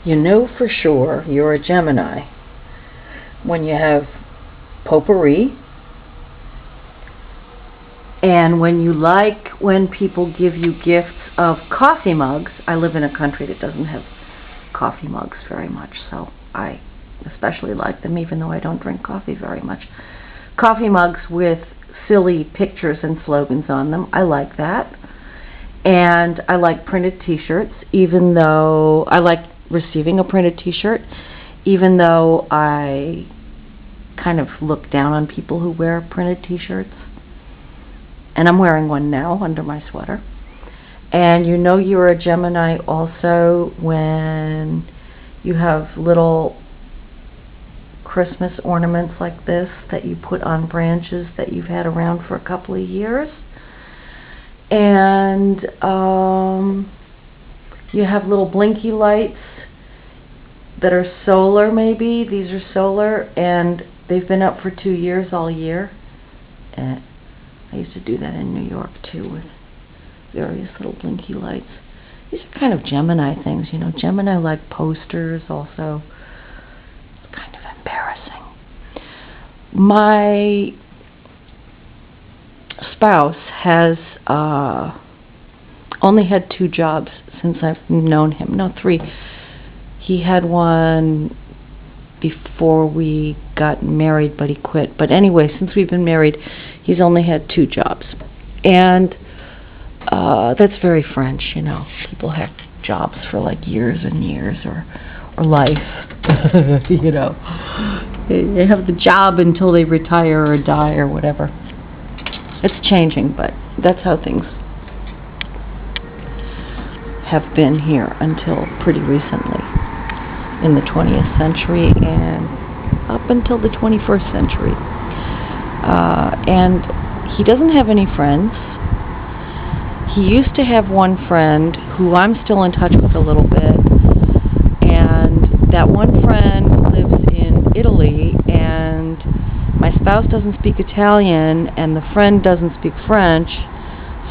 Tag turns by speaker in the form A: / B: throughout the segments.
A: You know for sure you're a Gemini when you have potpourri, and when you like when people give you gifts of coffee mugs. I live in a country that doesn't have coffee mugs very much, so I especially like them, even though I don't drink coffee very much. Coffee mugs with silly pictures and slogans on them. I like that. And I like printed t-shirts, even though I like receiving a printed t-shirt, even though I kind of look down on people who wear printed t-shirts. And I'm wearing one now under my sweater. And you know you're a Gemini also when you have little Christmas ornaments like this that you put on branches that you've had around for a couple of years. And you have little blinky lights that are solar, maybe. These are solar, and they've been up for 2 years all year. And I used to do that in New York too, with various little blinky lights. These are kind of Gemini things, you know. Gemini like posters also. It's kind of embarrassing. My spouse has only had 2 jobs since I've known him. No, 3. He had one before we got married, but he quit. But anyway, since we've been married, he's only had 2 jobs. And that's very French, you know. People have jobs for like years and years, or life. You know, they have the job until they retire or die or whatever. It's changing, but that's how things have been here until pretty recently, in the 20th century and up until the 21st century. And he doesn't have any friends. He used to have one friend who I'm still in touch with a little bit, and that one friend lives in Italy, and my spouse doesn't speak Italian, and the friend doesn't speak French,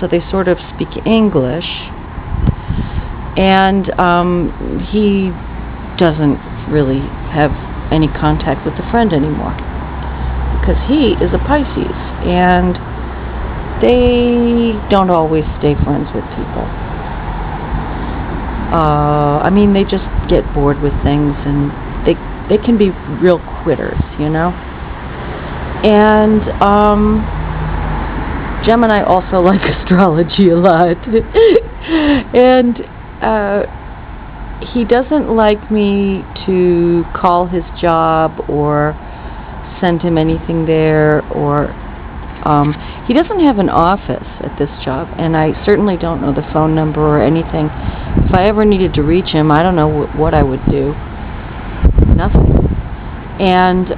A: so they sort of speak English. And he doesn't really have any contact with the friend anymore, because he is a Pisces, and they don't always stay friends with people. I mean, they just get bored with things, and they can be real quitters, you know. And Gemini also like astrology a lot. And he doesn't like me to call his job or send him anything there, or he doesn't have an office at this job, and I certainly don't know the phone number or anything. If I ever needed to reach him, I don't know what I would do. Nothing. And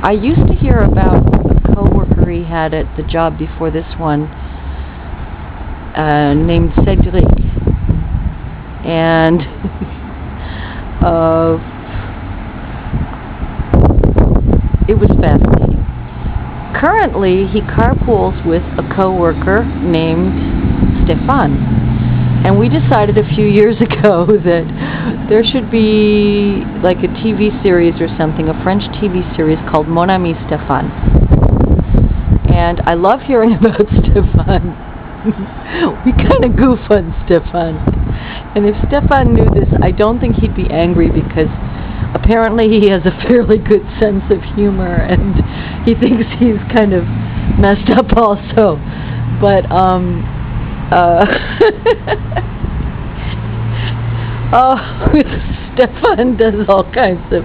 A: I used to hear about a coworker he had at the job before this one, named Saint-Denis, and it was fascinating. Currently, he carpools with a coworker named Stefan, and we decided a few years ago that there should be like a TV series or something, a French TV series called Mon Ami Stefan. And I love hearing about Stefan. We kind of goof on Stefan. And if Stefan knew this, I don't think he'd be angry, because apparently he has a fairly good sense of humor, and he thinks he's kind of messed up also. But oh, Stefan does all kinds of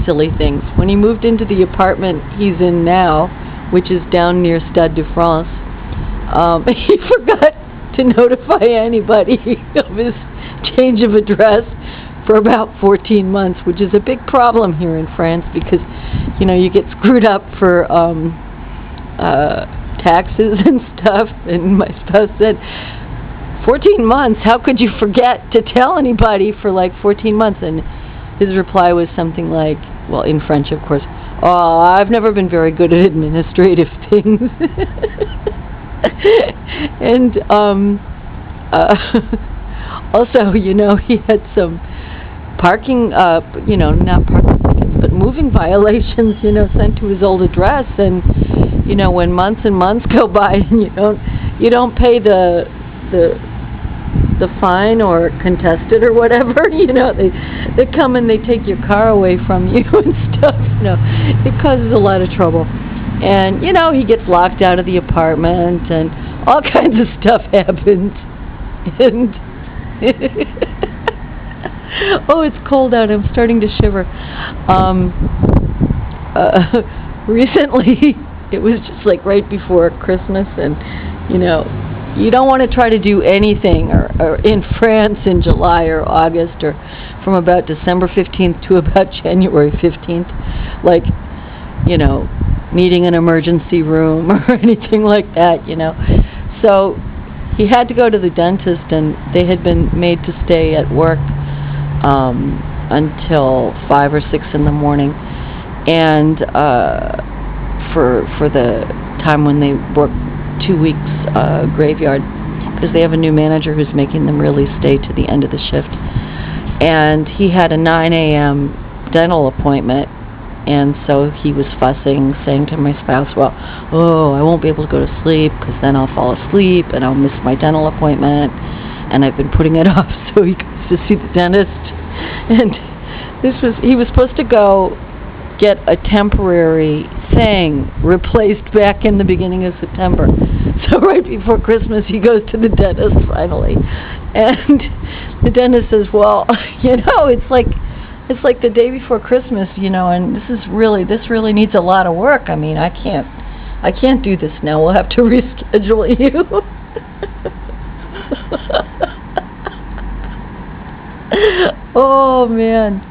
A: silly things. When he moved into the apartment he's in now, which is down near Stade de France, he forgot to notify anybody of his change of address for about 14 months, which is a big problem here in France, because, you know, you get screwed up for taxes and stuff. And my spouse said, 14 months? How could you forget to tell anybody for like 14 months? And his reply was something like, well, in French, of course, I've never been very good at administrative things. And also, he had some parking, not parking tickets, but moving violations, sent to his old address. And when months and months go by and you don't pay the fine or contest it or whatever, they come and they take your car away from you and stuff. It causes a lot of trouble. And he gets locked out of the apartment and all kinds of stuff happens. And oh, it's cold out. I'm starting to shiver. Recently, it was just like right before Christmas, and you don't want to try to do anything or in France in July or August or from about December 15th to about January 15th, like, needing an emergency room or anything like that, So he had to go to the dentist, and they had been made to stay at work until 5 or 6 in the morning, and for the time when they work 2 weeks graveyard, because they have a new manager who's making them really stay to the end of the shift. And he had a 9 a.m. dental appointment, and so he was fussing, saying to my spouse, well, I won't be able to go to sleep because then I'll fall asleep and I'll miss my dental appointment, and I've been putting it off. So he goes to see the dentist, and he was supposed to go get a temporary thing replaced back in the beginning of September. So right before Christmas, he goes to the dentist finally, and the dentist says, well, it's like the day before Christmas, and this really needs a lot of work. I mean, I can't do this now. We'll have to reschedule you. Oh man.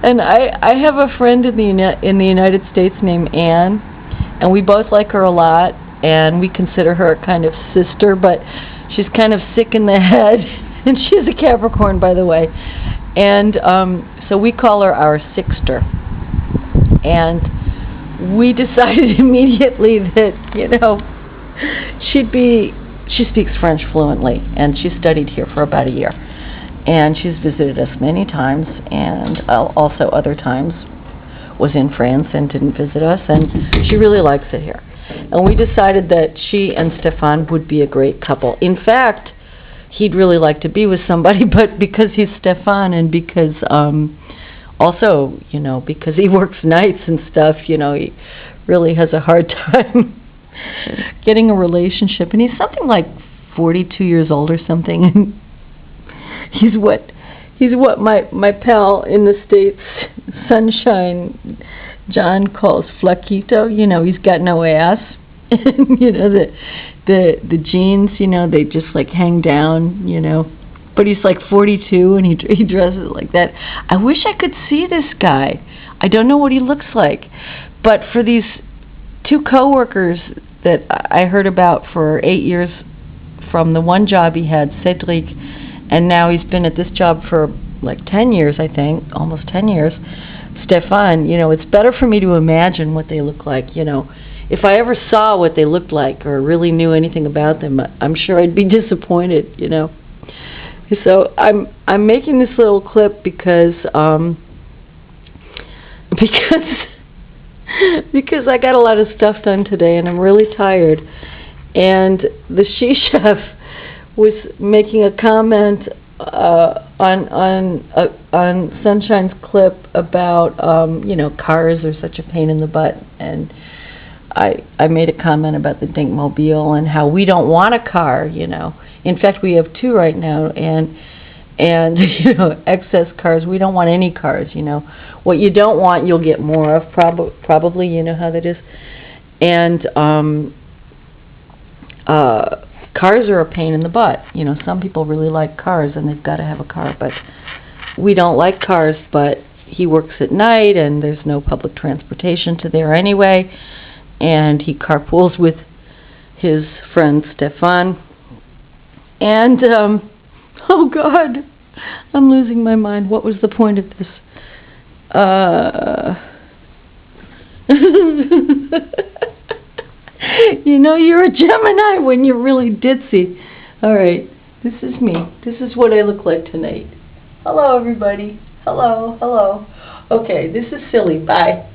A: And I have a friend in the United States named Anne, and we both like her a lot, and we consider her a kind of sister, but she's kind of sick in the head, and she's a Capricorn, by the way, and so we call her our Sixter. And we decided immediately that she speaks French fluently, and she studied here for about a year. And she's visited us many times, and also other times was in France and didn't visit us, and she really likes it here. And we decided that she and Stefan would be a great couple. In fact, he'd really like to be with somebody, but because he's Stefan, and because also, because he works nights and stuff, he really has a hard time getting a relationship. And he's something like 42 years old or something, and he's what my pal in the States, Sunshine John, calls flaquito. He's got no ass. And the jeans, they just like hang down, But he's like 42 and he dresses like that. I wish I could see this guy. I don't know what he looks like. But for these two coworkers that I heard about for 8 years from the one job he had, Cedric, and now he's been at this job for like 10 years, I think, almost 10 years, Stefan, it's better for me to imagine what they look like, If I ever saw what they looked like or really knew anything about them, I'm sure I'd be disappointed, So I'm making this little clip because I got a lot of stuff done today and I'm really tired. And the she chef was making a comment on Sunshine's clip about cars are such a pain in the butt, and I made a comment about the Dinkmobile and how we don't want a car. In fact, we have 2 right now, and excess cars. We don't want any cars. What you don't want, you'll get more of. Probably, you know how that is. And cars are a pain in the butt. Some people really like cars and they've got to have a car, but we don't like cars. But he works at night and there's no public transportation to there anyway, and he carpools with his friend Stefan. And oh God, I'm losing my mind. What was the point of this? You know you're a Gemini when you're really ditzy. Alright, this is me. This is what I look like tonight. Hello, everybody. Hello, hello. Okay, this is silly. Bye.